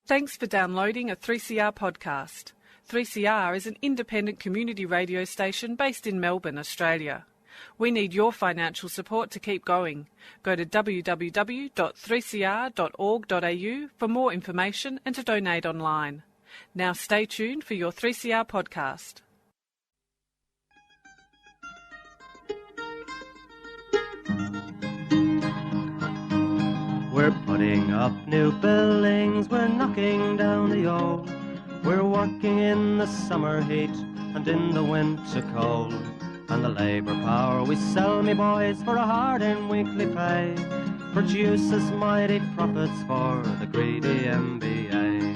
Thanks for downloading a 3CR podcast. 3CR is an independent community radio station based in Melbourne, Australia. We need your financial support to keep going. Go to www.3cr.org.au for more information and to donate online. Now stay tuned for your 3CR podcast. We're putting up new buildings, we're knocking down the old. We're working in the summer heat and in the winter cold. And the labour power we sell, me boys, for a hard-earned weekly pay produces mighty profits for the greedy MBA.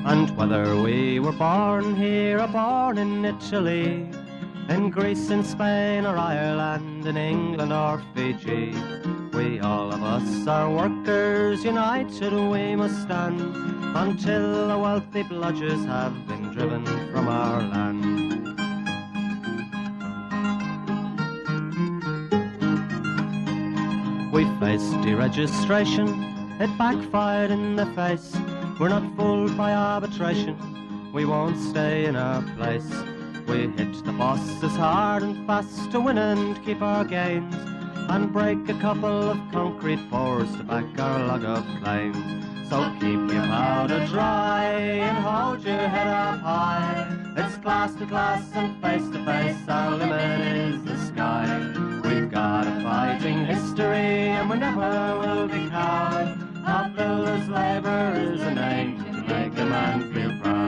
And whether we were born here or born in Italy, in Greece, in Spain or Ireland, in England or Fiji, we all of us are workers, united we must stand, until the wealthy bludgers have been driven from our land. We faced deregistration, it backfired in the face. We're not fooled by arbitration, we won't stay in our place. We hit the bosses hard and fast to win and keep our gains, and break a couple of concrete pours to back our log of claims. So keep your powder dry and hold your head up high. It's class to class and face to face, our limit is the sky. We've got a fighting history and we never will be cowed. Our builders' labour is a name to make a man feel proud.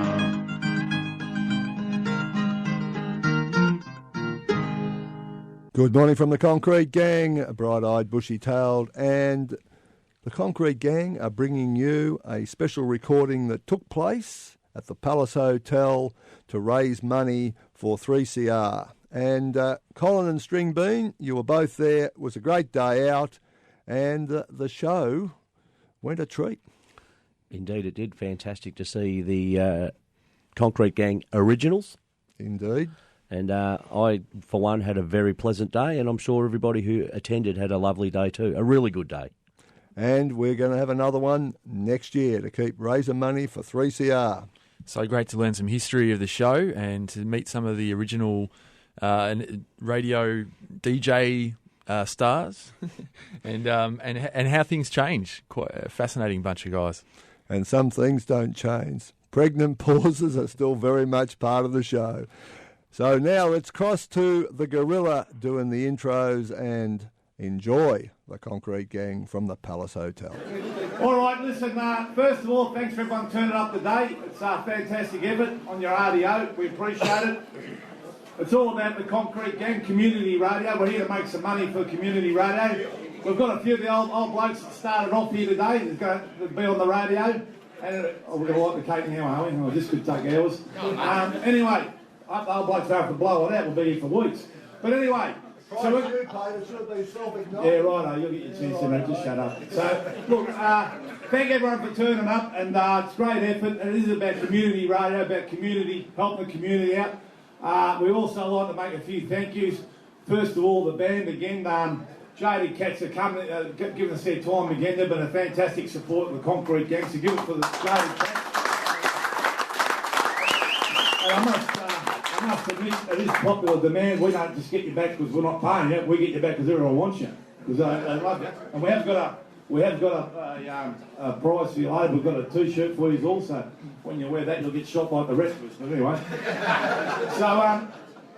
Good morning from the Concrete Gang, bright-eyed, bushy-tailed, and the Concrete Gang are bringing you a special recording that took place at the Palace Hotel to raise money for 3CR. And Colin and String Bean, you were both there. It was a great day out, and the show went a treat. Indeed it did. Fantastic to see the Concrete Gang originals. Indeed. And I, for one, had a very pleasant day, and I'm sure everybody who attended had a lovely day too. A really good day. And we're going to have another one next year to keep raising money for 3CR. So great to learn some history of the show and to meet some of the original radio DJ stars and how things change. Quite a fascinating bunch of guys. And some things don't change. Pregnant pauses are still very much part of the show. So now let's cross to the Gorilla doing the intros and enjoy the Concrete Gang from the Palace Hotel. All right, listen, first of all, thanks for everyone turning up today. It's a fantastic effort on your RDO. We appreciate it. It's all about the Concrete Gang Community Radio. We're here to make some money for community radio. We've got a few of the old blokes that started off here today that's going to be on the radio. And we're going to light the cake now, are we? Oh, this could take hours. Anyway, the old blokes don't have to blow it out. We'll be here for weeks. But anyway, so we're... Yeah, right, you'll get your chance in there. Just shut up. So, look, thank everyone for turning up, and it's a great effort. And it is about community radio, about community, helping the community out. We also like to make a few thank yous. First of all, the band again. JD Cats are coming, giving us their time again. They've been a fantastic support of the Concrete Gang, so give it for the JD Cats. And I must admit, it is popular demand. We don't just get you back because we're not paying you. We get you back because everyone wants you, because they love you. And we have got a prize for you later. We've got a T-shirt for you also. When you wear that, you'll get shot like the rest of us. But anyway, so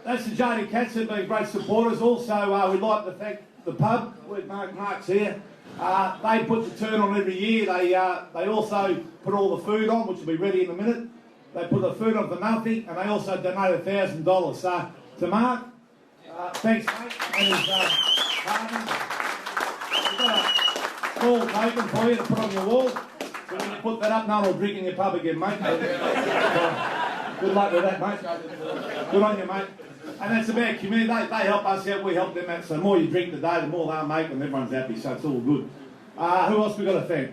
that's the JD Cats. They've been great supporters. Also, we'd like to thank the pub where Mark's here. They put the turn on every year. They also put all the food on, which will be ready in a minute. They put the food on for nothing, and they also donate $1,000. So to Mark, thanks, mate, and his partner. We've got a small token for you to put on your wall. So when you put that up, no one will drink in your pub again, mate. Good luck with that, mate. Good on you, mate. And that's about community. They help us out, we help them out. So the more you drink today, the more they'll make, and everyone's happy, so it's all good. Who else we got to thank?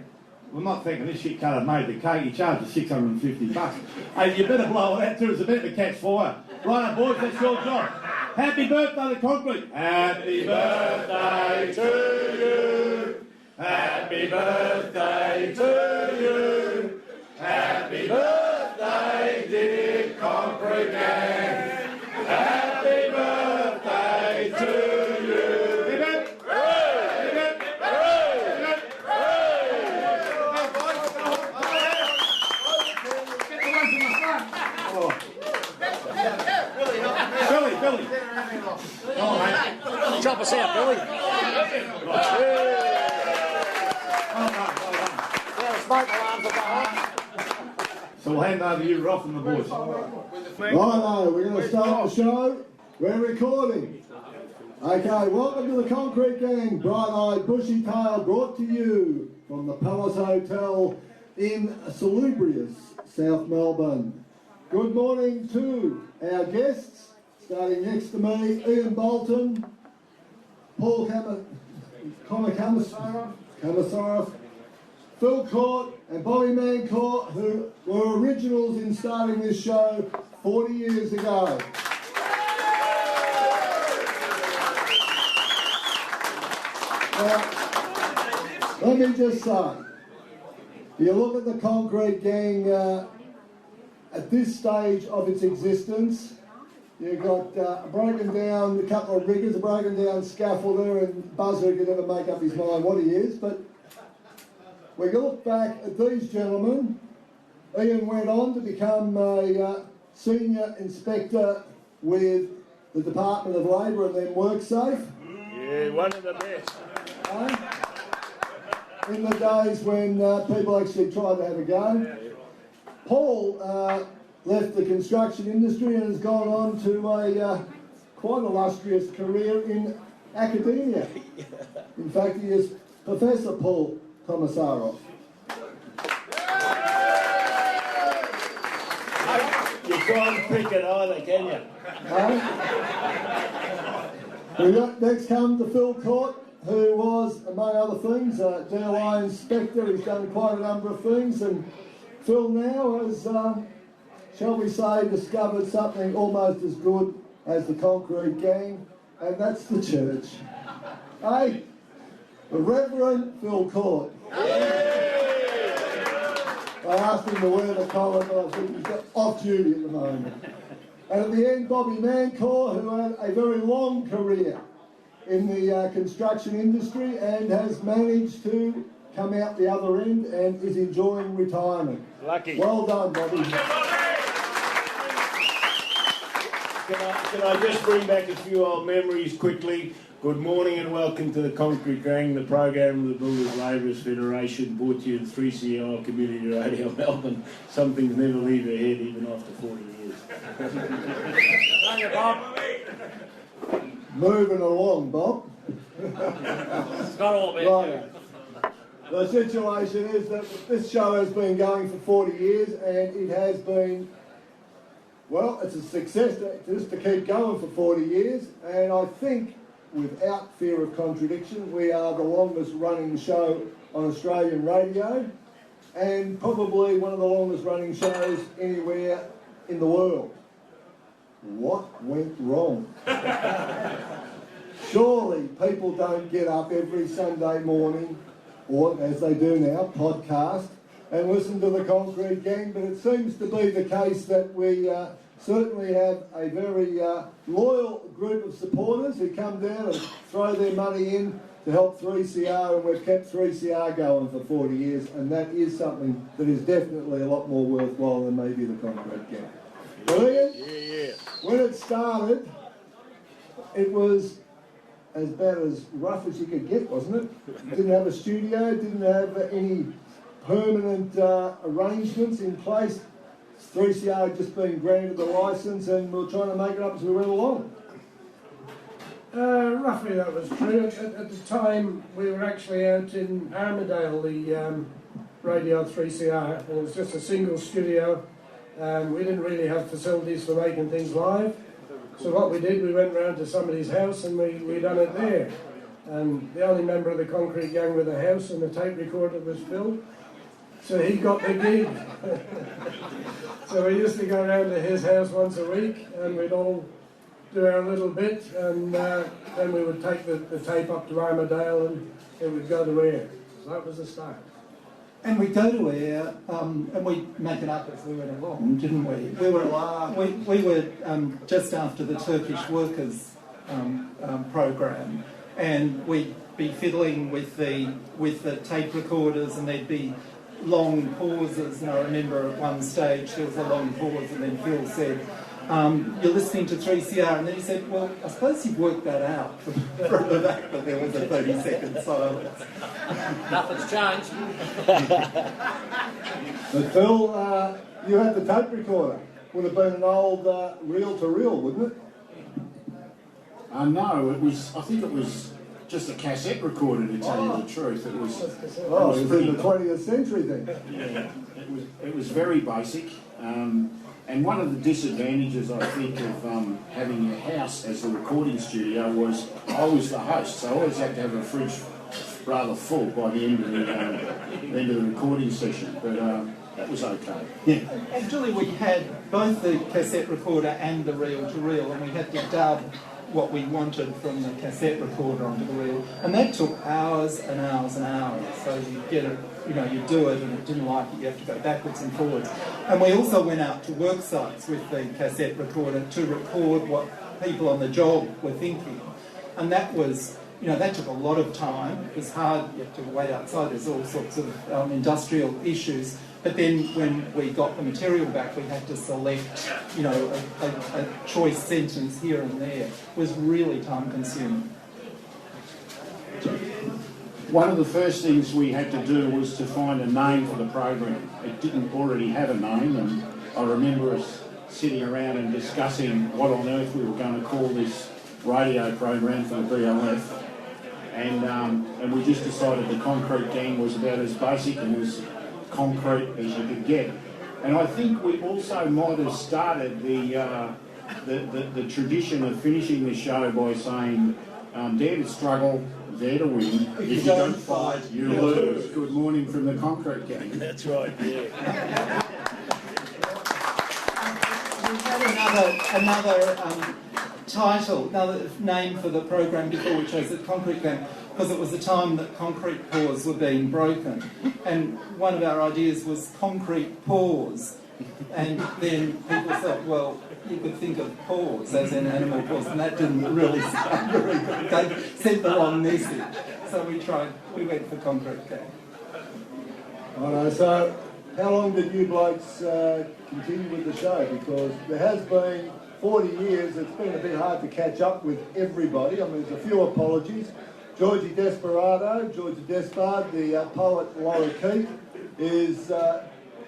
We're not thinking this shit cutter made the cake. He charged us $650. Hey, you better blow it out too. It's a bit to catch fire. Right, boys, that's your job. Happy birthday to Concrete. Happy birthday to Happy birthday to you. Happy birthday, dear Concrete Gang. Happy birthday to you. Hip hip. Hooray! Hip hip. Hooray! Hip hip. Hooray! Billy. Come on, mate. Chop us out, Billy. Smoke alarms are behind. So we'll hand over you, Roth, and the boys. Righto, we're going to start the show. We're recording. Okay, welcome to the Concrete Gang, bright-eyed, bushy-tail, brought to you from the Palace Hotel in salubrious South Melbourne. Good morning to our guests, starting next to me, Ian Bolton, Paul Kamasaroff, Phil Court and Bobby Mancourt, who were originals in starting this show 40 years ago. Now, let me just say, you look at the Concrete Gang at this stage of its existence, you've got broken down, a couple of riggers, a broken down scaffolder, and Buzzer could never make up his mind what he is, but we look back at these gentlemen. Ian went on to become a senior inspector with the Department of Labour and then WorkSafe. Yeah, one of the best. In the days when people actually tried to have a go. Paul left the construction industry and has gone on to a quite illustrious career in academia. In fact, he is Professor Paul Komisarov. You can't pick it either, can you? Next comes to Phil Court, who was, among other things, a DLI inspector. He's done quite a number of things, and Phil now has, shall we say, discovered something almost as good as the Concrete Gang, and that's the church. Hey, the Reverend Phil Court. I asked him to wear the collar, but I think he's off duty at the moment. And at the end, Bobby Mancourt, who had a very long career in the construction industry and has managed to come out the other end and is enjoying retirement. Lucky. Well done, Bobby. Can I just bring back a few old memories quickly? Good morning and welcome to the Concrete Gang, the program of the Builders Labourers Federation, brought to you in 3CR Community Radio Melbourne. Some things never leave your head even after 40 years. Thank you, Bob. Moving along, Bob. It's not all bad. Right. The situation is that this show has been going for 40 years and it has been, well, it's a success just to keep going for 40 years, and I think, without fear of contradiction, we are the longest running show on Australian radio and probably one of the longest running shows anywhere in the world. What went wrong? Surely people don't get up every Sunday morning, or as they do now, podcast, and listen to the Concrete Gang, but it seems to be the case that we certainly have a very loyal group of supporters who come down and throw their money in to help 3CR, and we've kept 3CR going for 40 years, and that is something that is definitely a lot more worthwhile than maybe the Concrete Gang. Brilliant? Yeah. When it started, it was as about as rough as you could get, wasn't it? Didn't have a studio, didn't have any permanent arrangements in place. 3CR had just been granted the licence and we were trying to make it up as we went along. Roughly that was true. At the time we were actually out in Armadale, the Radio 3CR, and it was just a single studio. We didn't really have facilities for making things live. So what we did, we went round to somebody's house and we done it there. And the only member of the Concrete Gang with a house and a tape recorder was Phil. So he got the gig. So we used to go round to his house once a week and we'd all do our little bit, and then we would take the tape up to Armadale and it would go to air. That was the start. And we go to air, and we make it up as we went along, didn't we? We were just after the Turkish workers program, and we'd be fiddling with the tape recorders, and there'd be long pauses. And I remember at one stage there was a long pause, and then Phil said, "You're listening to 3CR," and then he said, "Well, I suppose you've worked that out from the back," but there was a 30-second silence. Nothing's changed. But Phil, you had the tape recorder. Would have been an old reel-to-reel, wouldn't it? No, it was. I think it was just a cassette recorder. To tell you the truth, it was. It was in the 20th century then. Yeah, it was very basic. And one of the disadvantages, I think, of having a house as a recording studio was I was the host, so I always had to have a fridge rather full by the end of the recording session. But that was okay. Yeah. Actually, we had both the cassette recorder and the reel-to-reel, and we had to dub what we wanted from the cassette recorder onto the reel, and that took hours and hours and hours. So you get it, you do it, and it didn't like it, you have to go backwards and forwards. And we also went out to work sites with the cassette recorder to record what people on the job were thinking, and that was, that took a lot of time. It was hard. You have to wait outside. There's all sorts of industrial issues. But then when we got the material back, we had to select, a choice sentence here and there. It was really time-consuming. One of the first things we had to do was to find a name for the program. It didn't already have a name, and I remember us sitting around and discussing what on earth we were going to call this radio program for the BOF. And we just decided the Concrete Gang was about as basic and as concrete as you could get. And I think we also might have started the tradition of finishing the show by saying, dare to struggle, dare to win. If you don't fight, you lose. Good morning from the Concrete Gang. That's right, yeah. We had another title, another name for the program before we chose the Concrete Gang, because it was the time that concrete pours were being broken. And one of our ideas was concrete pause. And then people thought, well, you could think of paws as in animal paws, and that didn't really sound very good. They sent the wrong message. So we went for Concrete Gang. Righto, so how long did you blokes continue with the show? Because there has been 40 years, it's been a bit hard to catch up with everybody. I mean, there's a few apologies. Georgie Despard, the poet Laurie Keith, is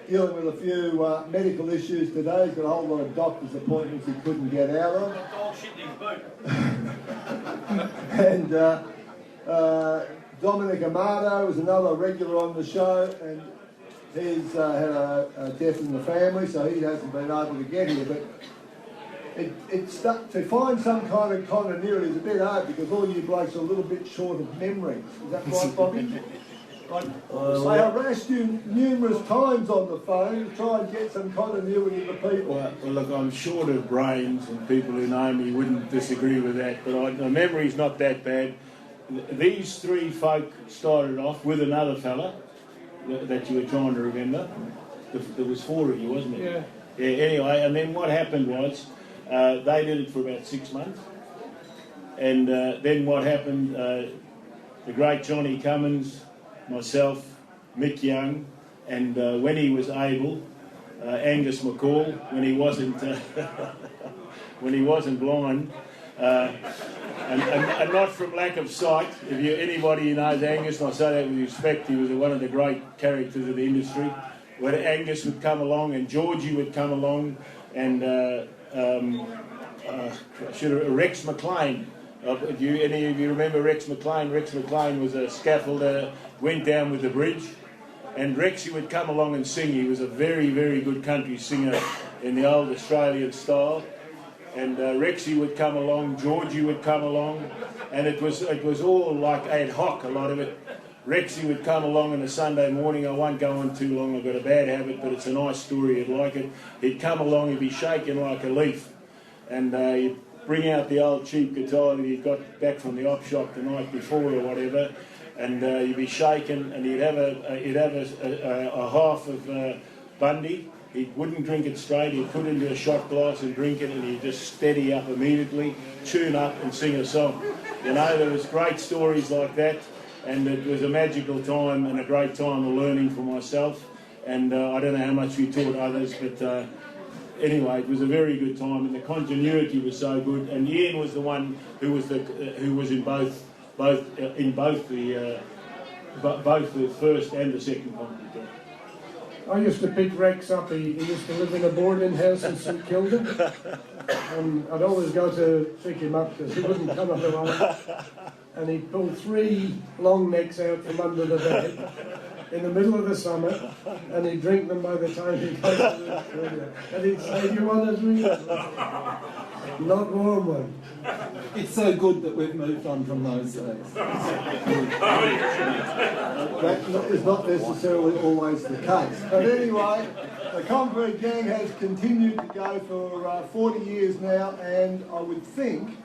dealing with a few medical issues today. He's got a whole lot of doctor's appointments he couldn't get out of. And Dominic Amato is another regular on the show, and he's had a death in the family, so he hasn't been able to get here. But to find some kind of continuity is a bit hard because all you blokes are a little bit short of memory. Is that right, Bobby? I harassed you numerous times on the phone to try and get some continuity to people. Well, look, I'm short of brains, and people who know me wouldn't disagree with that, but my memory's not that bad. These three folk started off with another fella that you were trying to remember. There was four of you, wasn't it? Yeah. Anyway, and then what happened was they did it for about 6 months, and then what happened, the great Johnny Cummins, myself, Mick Young, and when he was able, Angus McCall, when he wasn't blind, and not from lack of sight. If anybody who knows Angus, and I say that with respect, he was one of the great characters of the industry. When Angus would come along and Georgie would come along, and Rex McLean. Any of you remember Rex McLean? Rex McLean was a scaffolder, went down with the bridge, and Rexy would come along and sing. He was a very, very good country singer in the old Australian style. And Rexy would come along, Georgie would come along, and it was all like ad hoc, a lot of it. Rexy would come along on a Sunday morning. I won't go on too long, I've got a bad habit, but it's a nice story, you'd like it. He'd come along, he'd be shaking like a leaf, and he'd bring out the old cheap guitar that he'd got back from the op shop the night before or whatever, and you'd be shaken, and he'd have a half of Bundy. He wouldn't drink it straight. He'd put it into a shot glass and drink it, and he'd just steady up immediately, tune up, and sing a song. You know, there was great stories like that, and it was a magical time and a great time of learning for myself. And I don't know how much we taught others, but anyway, it was a very good time, and the continuity was so good. And Ian was the one who was in both the first and the second concrete gang. I used to pick Rex up. He used to live in a boarding house in St Kilda, and I'd always go to pick him up because he wouldn't come up alone. And he'd pull 3 long necks out from under the bed in the middle of the summer, and he'd drink them by the time he got to the studio. And he'd say, "Do you want a drink?" Not warm one. It's so good that we've moved on from those days. That is not necessarily always the case. But anyway, the Concrete Gang has continued to go for 40 years now, and I would think,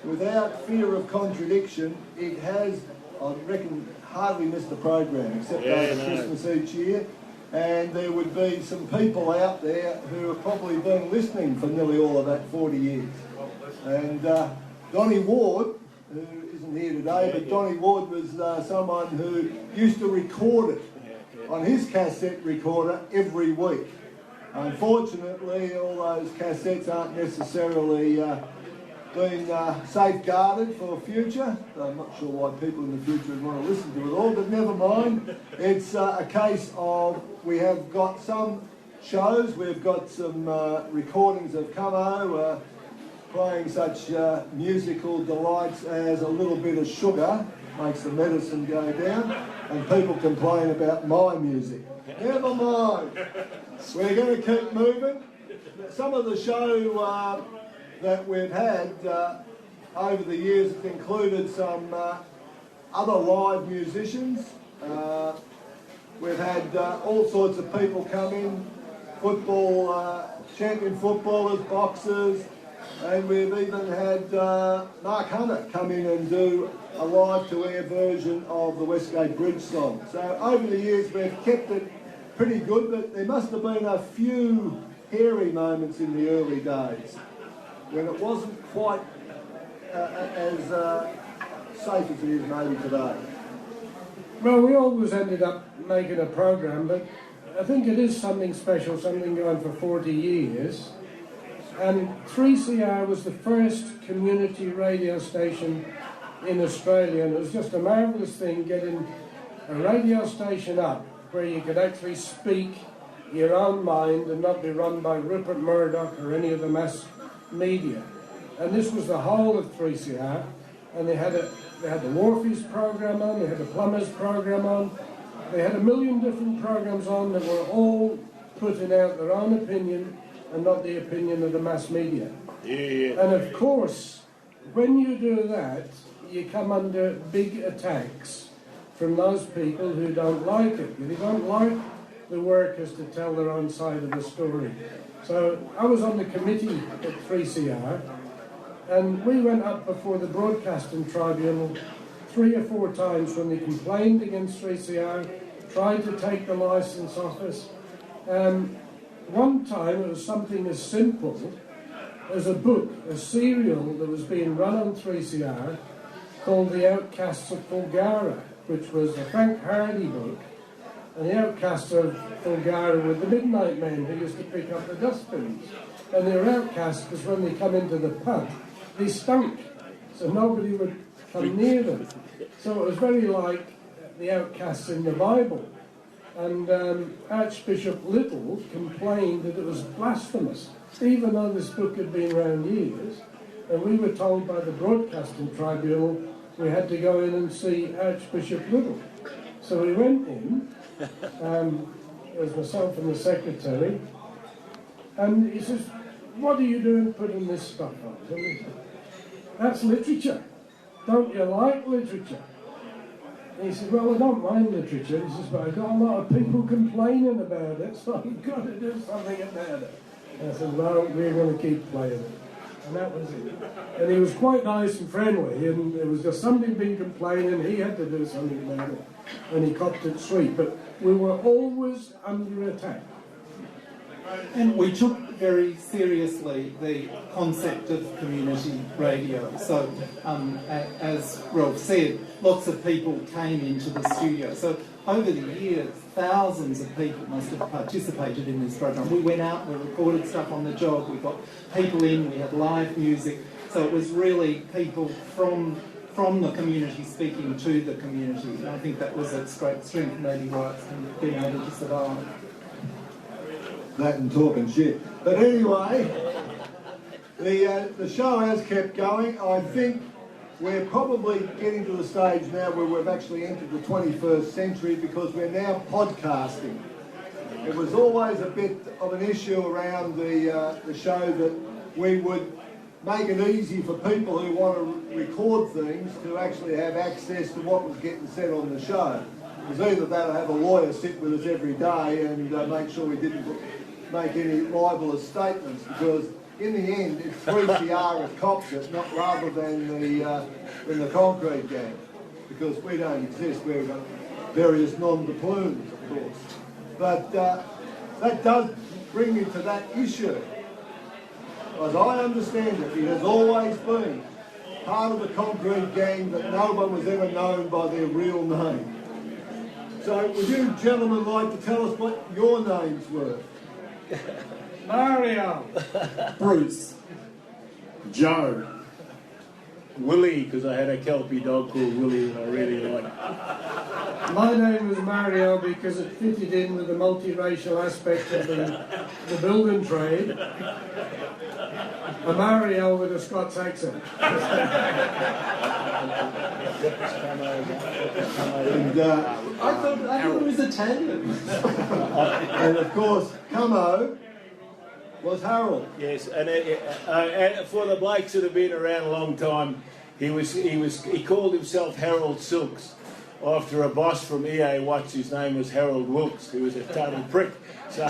without fear of contradiction, it has, I reckon, hardly missed a program, except over Christmas each year. And there would be some people out there who have probably been listening for nearly all of that 40 years. And Donnie Ward, who isn't here today, but Donnie Ward was someone who used to record it on his cassette recorder every week. Unfortunately, all those cassettes aren't necessarily been safeguarded for future. I'm not sure why people in the future would want to listen to it all, but never mind. It's a case of we have got some shows, we've got some recordings of Camo playing such musical delights as A Little Bit of Sugar makes the medicine go down, and people complain about my music. Never mind. We're going to keep moving. Some of the show that we've had over the years have included some other live musicians. We've had all sorts of people come in, champion footballers, boxers, and we've even had Mark Hunter come in and do a live-to-air version of the Westgate Bridge song. So over the years we've kept it pretty good, but there must have been a few hairy moments in the early days when it wasn't quite as safe as it is maybe today. Well, we always ended up making a program, but I think it is something special, something going for 40 years. And 3CR was the first community radio station in Australia, and it was just a marvellous thing getting a radio station up where you could actually speak your own mind and not be run by Rupert Murdoch or any of the mass media. And this was the whole of 3CR, and they had the Wharfies program on, they had the Plumbers program on, they had a million different programs on that were all putting out their own opinion and not the opinion of the mass media. Yeah. And of course, when you do that, you come under big attacks from those people who don't like it. They don't like the workers to tell their own side of the story. So I was on the committee at 3CR, and we went up before the Broadcasting Tribunal 3 or 4 times when they complained against 3CR, tried to take the licence off us. One time it was something as simple as a book, a serial that was being run on 3CR called The Outcasts of Fulgara, which was a Frank Hardy book. And the outcasts of Fulgara were the midnight men who used to pick up the dustbins. And they were outcasts because when they come into the pub, they stunk, so nobody would come near them. So it was very like the outcasts in the Bible. And Archbishop Little complained that it was blasphemous, even though this book had been around years. And we were told by the Broadcasting Tribunal we had to go in and see Archbishop Little. So we went in, it was myself and the secretary, and he says, "What are you doing putting this stuff on?" And we said, "That's literature. Don't you like literature?" And he said, "Well, I don't mind literature." He says, "But I've got a lot of people complaining about it, so I've got to do something about it." And I said, "Well, we're going to keep playing it." and that was it. And he was quite nice and friendly, and there was just somebody been complaining, he had to do something about it, and he copped it sweet. But we were always under attack. And we took very seriously the concept of community radio. So, as Rob said, lots of people came into the studio. So, over the years, thousands of people must have participated in this program. We went out, we recorded stuff on the job, we got people in, we had live music. So it was really people from the community speaking to the community. And I think that was its great strength, maybe why it's been able to survive. That and talking shit. But anyway, the show has kept going. I think we're probably getting to the stage now where we've actually entered the 21st century because we're now podcasting. It was always a bit of an issue around the show that we would make it easy for people who want to record things to actually have access to what was getting said on the show. It was either that or have a lawyer sit with us every day and make sure we didn't make any libelous statements, because in the end it's 3CR that cops it, not rather than the concrete gang, because we don't exist. We've got various non-deplumes, of course. But that does bring me to that issue. As I understand it, it has always been part of the concrete gang that no one was ever known by their real name. So would you gentlemen like to tell us what your names were? Mario. Bruce. Joe. Willie, because I had a Kelpie dog called Willie and I really liked it. My name was Mario because it fitted in with the multiracial aspect of the building trade. A Mario with a Scots accent. And, I thought it was Italian. and of course, Camo was Harold. Yes, and for the blokes that have been around a long time, he called himself Harold Silks after a boss from EA Watts whose name was Harold Wilkes, who was a total prick. So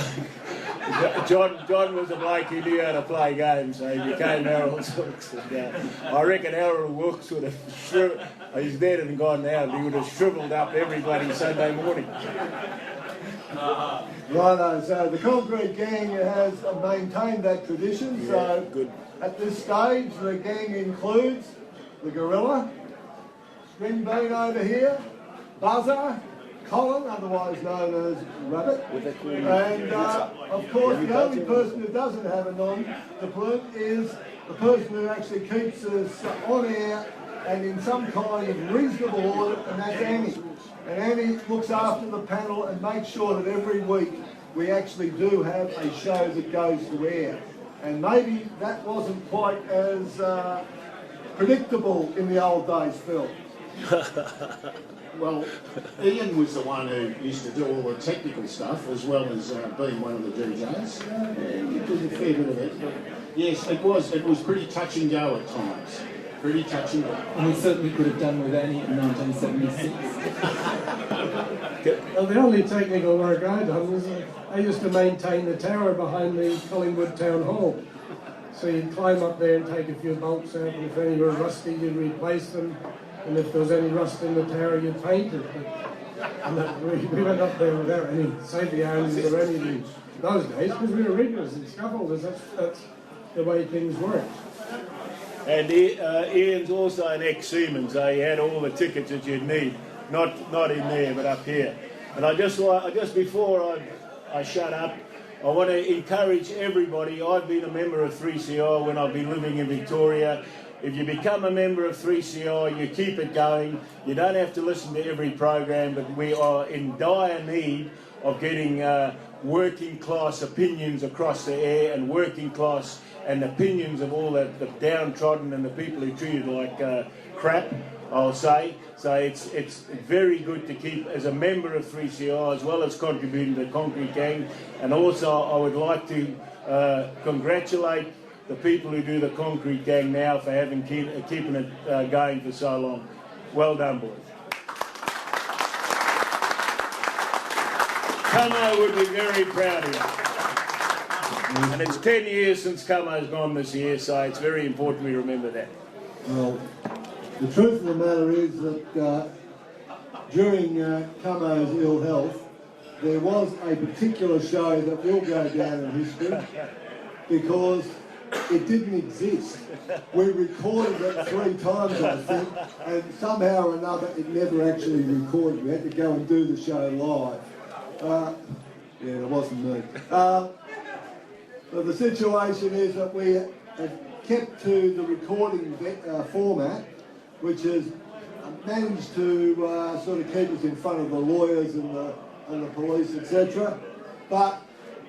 John was a bloke who knew how to play games, so he became Harold Silks. And, I reckon Harold Wilkes would have he's dead and gone now, and he would have shrivelled up every bloody Sunday morning. Righto, so the concrete gang has maintained that tradition. Yeah, so good. At this stage, the gang includes the Gorilla, String Bean over here, Buzzer, Colin, otherwise known as Rabbit, and of course the only person who doesn't have a non-deplume is the person who actually keeps us on air and in some kind of reasonable order, and that's Annie. And Annie looks after the panel and makes sure that every week we actually do have a show that goes to air. And maybe that wasn't quite as predictable in the old days, Phil. Well, Ian was the one who used to do all the technical stuff as well as being one of the DJs. And he did a fair bit of it. But yes, it was pretty touch and go at times. Pretty touch and go. And we certainly could have done with Annie in 1976. Well, the only technical work I done was I used to maintain the tower behind the Collingwood Town Hall. So you'd climb up there and take a few bolts out, and if any were rusty, you'd replace them. And if there was any rust in the tower, you'd paint it. We went up there without any safety arms or anything those days because we were riggers and scaffolders. That's the way things worked. And Ian's also an ex-seaman, so he had all the tickets that you'd need, not in there, but up here. And just before I shut up, I want to encourage everybody. I've been a member of 3CR when I've been living in Victoria. If you become a member of 3CR, you keep it going. You don't have to listen to every program, but we are in dire need of getting working class opinions across the air, and working class and opinions of all the downtrodden and the people who are treated like crap, I'll say. So it's very good to keep as a member of 3CR as well as contributing to the Concrete Gang. And also I would like to congratulate the people who do the Concrete Gang now for keeping it going for so long. Well done, boys. Como would be very proud of you. And it's 10 years since Camo's gone this year, so it's very important we remember that. Well, the truth of the matter is that during Camo's ill health, there was a particular show that will go down in history because it didn't exist. We recorded it 3 times, I think, and somehow or another it never actually recorded. We had to go and do the show live. Yeah, it wasn't me. But the situation is that we have kept to the recording format, which has managed to sort of keep us in front of the lawyers and the police, etc. But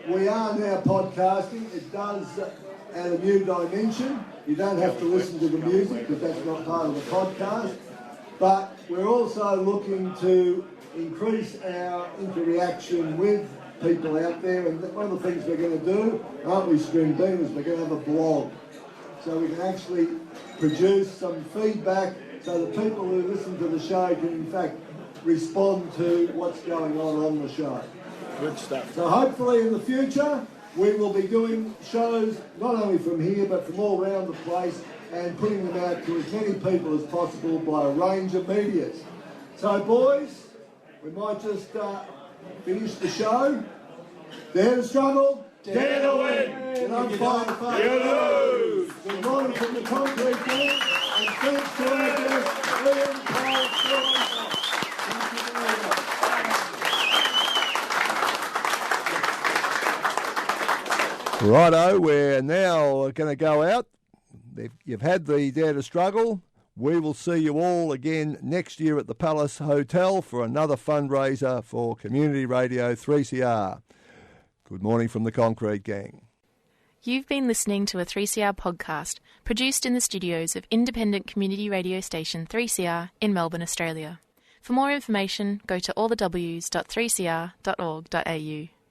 we are now podcasting. It does add a new dimension. You don't have to listen to the music because that's not part of the podcast. But we're also looking to increase our interaction with people out there, and one of the things we're going to do, aren't we, String Bean, is we're going to have a blog. So we can actually produce some feedback so that people who listen to the show can in fact respond to what's going on the show. Good stuff. So hopefully in the future we will be doing shows not only from here but from all around the place and putting them out to as many people as possible by a range of medias. So boys, we might just finish the show. Dare to struggle, dare to win. You don't fight, you lose. Good morning from the concrete team, and thanks to our guest, Ian Cole. Righto, we're now going to go out. You've had the Dare to Struggle. We will see you all again next year at the Palace Hotel for another fundraiser for Community Radio 3CR. Good morning from the Concrete Gang. You've been listening to a 3CR podcast produced in the studios of independent community radio station 3CR in Melbourne, Australia. For more information, go to allthews.3cr.org.au.